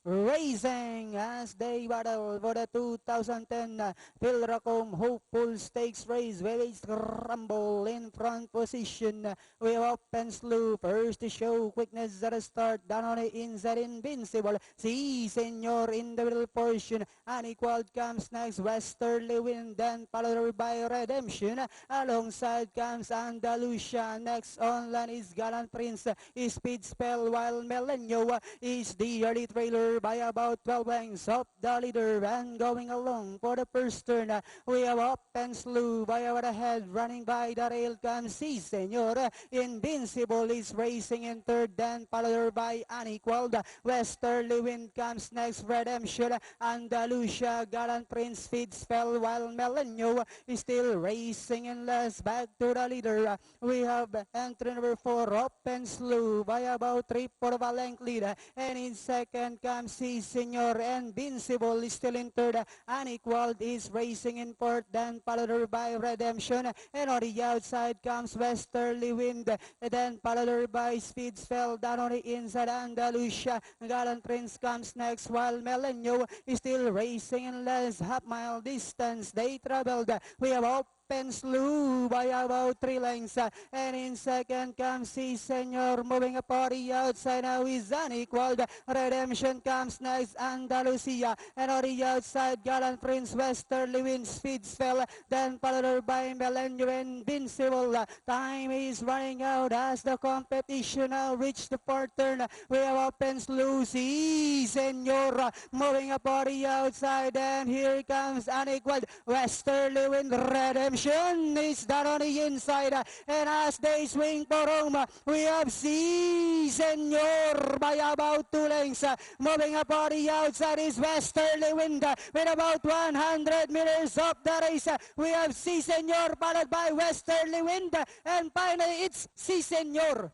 racing as they battle for the 2010 Philracom Hopeful Stakes race. Wayway's Rumble in front position. We have Open Slew first to show quickness at the start. Down on the inside, Invincible. Si Senor in the middle portion. Unequaled comes next. Westerly Wind, then followed by Redemption. Alongside comes Andalusia. Next on line is Gallant Prince. Speed Spell, while Melenio is the early trailer by about 12 lengths of the leader. And going along for the first turn, we have Open Slew by our head. Running by the rail comes Si Senor. Invincible is racing in third, then followed by Unequaled. Westerly Wind comes next. Redemption, Andalusia, Gallant Prince, Speed Spell, while Melenio is still racing in last. Back to the leader. We have entry number 4, Open Slew by about 3/4 of a length lead. And in second comes Si Senor. Invincible is still in third. Unequaled is racing in fourth, then followed by Redemption. And on the outside comes Westerly Wind. And then followed by Speed Spell. Down on the inside, Andalusia. Gallant Prince comes next, while Melenio is still racing in less half-mile distance. They traveled. We have Open Slew by about 3 lengths. And in second comes Si Senor, moving up on the outside now is Unequaled. Redemption comes next, Andalusia. And on the outside, Gallant Prince, Westerly Wind, Speed Spell. Then followed by Melenio, Invincible. Time is running out as the competition now reached the fourth turn. We have Open Slew, Si Senor, moving up on the outside. And here comes Unequaled. Westerly Wind, Redemption is down on the inside, and as they swing for home, we have Si Senor by about 2 lengths. Moving up on the outside is Westerly Wind with about 100 meters of the race. We have Si Senor followed by Westerly Wind, and finally it's Si Senor.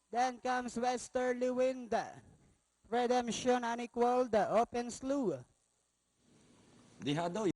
Then comes Westerly Wind, Redemption, Unequaled, Open Slew. Diha daw